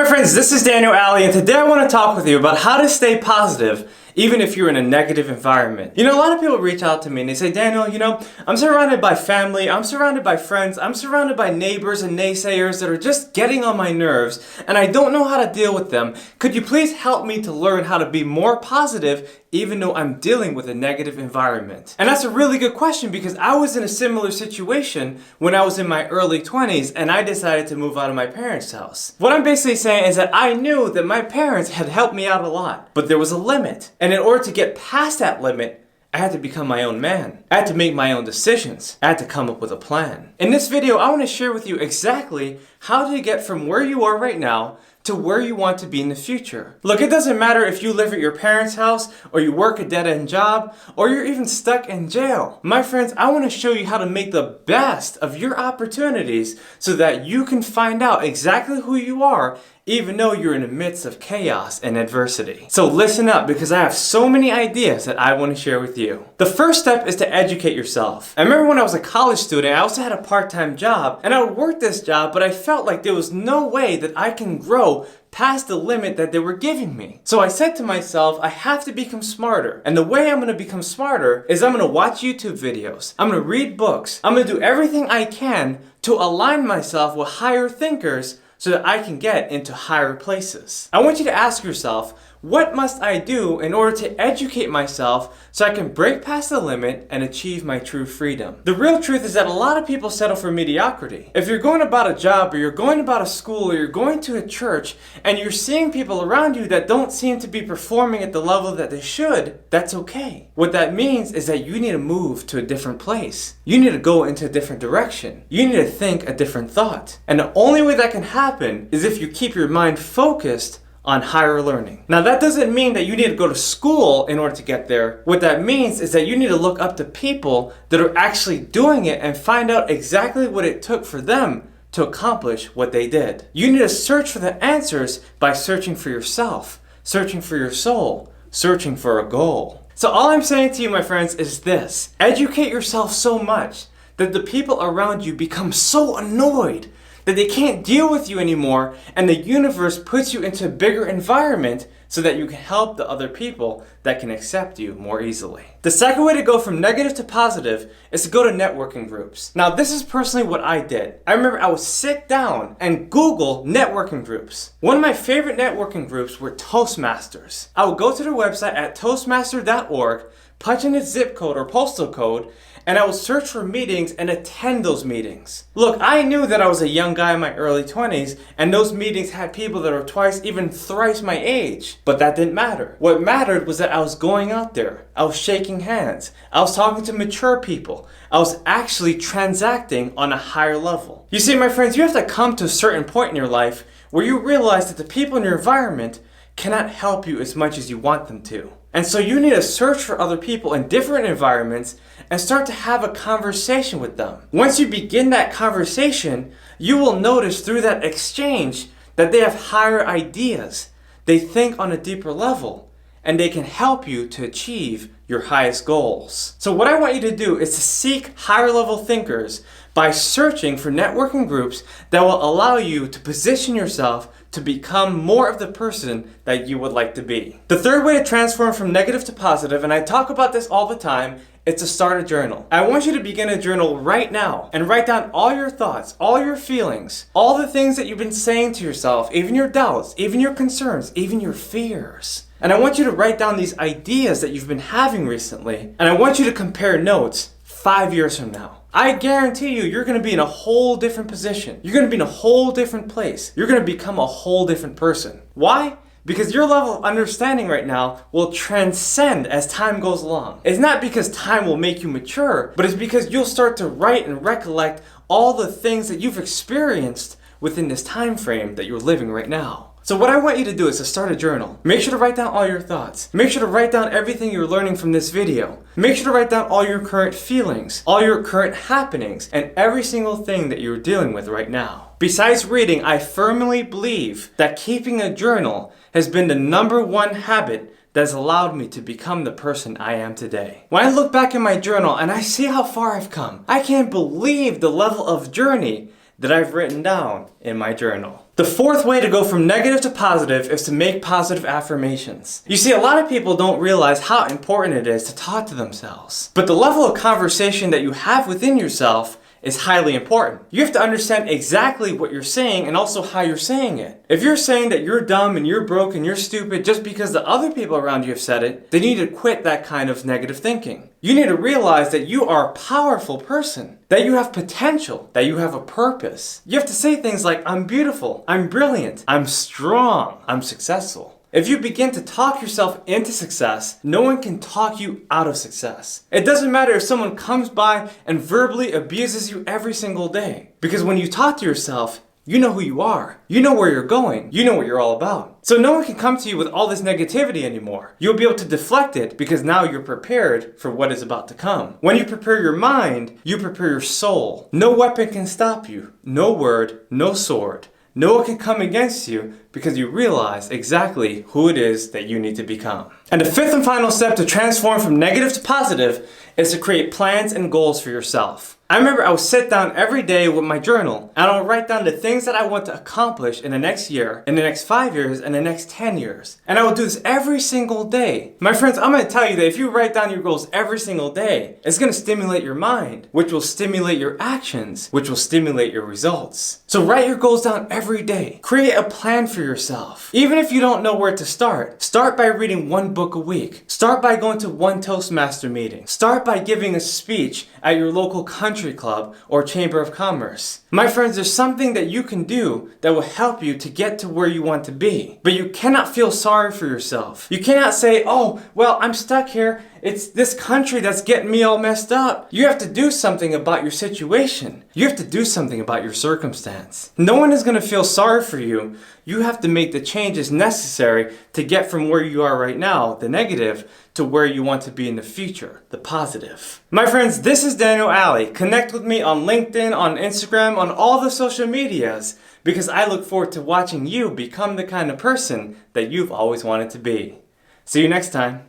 my friends, this is Daniel Aldie, and today I want to talk with you about how to stay positive even if you're in a negative environment. You know, a lot of people reach out to me and they say, Daniel, I'm surrounded by family, I'm surrounded by friends, I'm surrounded by neighbors and naysayers that are just getting on my nerves, and I don't know how to deal with them. Could you please help me to learn how to be more positive even though I'm dealing with a negative environment? And that's a really good question, because I was in a similar situation when I was in my early 20s and I decided to move out of my parents' house. What I'm basically saying is that I knew that my parents had helped me out a lot, but there was a limit. And in order to get past that limit, I had to become my own man. I had to make my own decisions. I had to come up with a plan. In this video, I want to share with you exactly how to get from where you are right now to where you want to be in the future. Look, it doesn't matter if you live at your parents' house, or you work a dead-end job, or you're even stuck in jail. My friends, I want to show you how to make the best of your opportunities so that you can find out exactly who you are even though you're in the midst of chaos and adversity. So listen up, because I have so many ideas that I want to share with you. The first step is to educate yourself. I remember when I was a college student, I also had a part-time job, and I would work this job, but I felt like there was no way that I can grow past the limit that they were giving me. So I said to myself, I have to become smarter. And the way I'm going to become smarter is I'm going to watch YouTube videos. I'm going to read books. I'm going to do everything I can to align myself with higher thinkers so that I can get into higher places. I want you to ask yourself, what must I do in order to educate myself so I can break past the limit and achieve my true freedom? The real truth is that a lot of people settle for mediocrity. If you're going about a job, or you're going about a school, or you're going to a church, and you're seeing people around you that don't seem to be performing at the level that they should, that's okay. What that means is that you need to move to a different place. You need to go into a different direction. You need to think a different thought. And the only way that can happen is if you keep your mind focused on higher learning. Now, that doesn't mean that you need to go to school in order to get there. What that means is that you need to look up to people that are actually doing it and find out exactly what it took for them to accomplish what they did. You need to search for the answers by searching for yourself, searching for your soul, searching for a goal. So all I'm saying to you, my friends, is this: educate yourself so much that the people around you become so annoyed that they can't deal with you anymore, and the universe puts you into a bigger environment so that you can help the other people that can accept you more easily. The second way to go from negative to positive is to go to networking groups. Now, this is personally what I did. I remember I would sit down and Google networking groups. One of my favorite networking groups were Toastmasters. I would go to their website at toastmaster.org, punch in its zip code or postal code, and I would search for meetings and attend those meetings. Look, I knew that I was a young guy in my early 20s, and those meetings had people that were twice, even thrice my age. But that didn't matter. What mattered was that I was going out there. I was shaking hands. I was talking to mature people. I was actually transacting on a higher level. You see, my friends, you have to come to a certain point in your life where you realize that the people in your environment cannot help you as much as you want them to. And so you need to search for other people in different environments and start to have a conversation with them. Once you begin that conversation, you will notice through that exchange that they have higher ideas. They think on a deeper level, and they can help you to achieve your highest goals. So what I want you to do is to seek higher level thinkers by searching for networking groups that will allow you to position yourself to become more of the person that you would like to be. The third way to transform from negative to positive, and I talk about this all the time, is to start a journal. I want you to begin a journal right now and write down all your thoughts, all your feelings, all the things that you've been saying to yourself, even your doubts, even your concerns, even your fears. And I want you to write down these ideas that you've been having recently, and I want you to compare notes 5 years from now. I guarantee you, you're going to be in a whole different position. You're going to be in a whole different place. You're going to become a whole different person. Why? Because your level of understanding right now will transcend as time goes along. It's not because time will make you mature, but it's because you'll start to write and recollect all the things that you've experienced within this time frame that you're living right now. So what I want you to do is to start a journal. Make sure to write down all your thoughts. Make sure to write down everything you're learning from this video. Make sure to write down all your current feelings, all your current happenings, and every single thing that you're dealing with right now. Besides reading, I firmly believe that keeping a journal has been the #1 habit that's allowed me to become the person I am today. When I look back in my journal and I see how far I've come, I can't believe the level of journey that I've written down in my journal. The fourth way to go from negative to positive is to make positive affirmations. You see, a lot of people don't realize how important it is to talk to themselves. But the level of conversation that you have within yourself is highly important. You have to understand exactly what you're saying and also how you're saying it. If you're saying that you're dumb and you're broke and you're stupid just because the other people around you have said it, then you need to quit that kind of negative thinking. You need to realize that you are a powerful person, that you have potential, that you have a purpose. You have to say things like, I'm beautiful, I'm brilliant, I'm strong, I'm successful. If you begin to talk yourself into success, no one can talk you out of success. It doesn't matter if someone comes by and verbally abuses you every single day. Because when you talk to yourself, you know who you are. You know where you're going. You know what you're all about. So no one can come to you with all this negativity anymore. You'll be able to deflect it because now you're prepared for what is about to come. When you prepare your mind, you prepare your soul. No weapon can stop you. No word, no sword. No one can come against you because you realize exactly who it is that you need to become. And the fifth and final step to transform from negative to positive is to create plans and goals for yourself. I remember I would sit down every day with my journal and I would write down the things that I want to accomplish in the next year, in the next 5 years, and the next 10 years. And I would do this every single day. My friends, I'm going to tell you that if you write down your goals every single day, it's going to stimulate your mind, which will stimulate your actions, which will stimulate your results. So write your goals down every day. Create a plan for yourself. Even if you don't know where to start by reading one book a week. Start by going to one Toastmaster meeting. Start by giving a speech at your local country club or chamber of commerce. My friends, there's something that you can do that will help you to get to where you want to be. But you cannot feel sorry for yourself. You cannot say, oh, well, I'm stuck here. It's this country that's getting me all messed up. You have to do something about your situation. You have to do something about your circumstance. No one is going to feel sorry for you. You have to make the changes necessary to get from where you are right now, the negative, to where you want to be in the future, the positive. My friends, this is Daniel Aldie. Connect with me on LinkedIn, on Instagram, on all the social medias, because I look forward to watching you become the kind of person that you've always wanted to be. See you next time.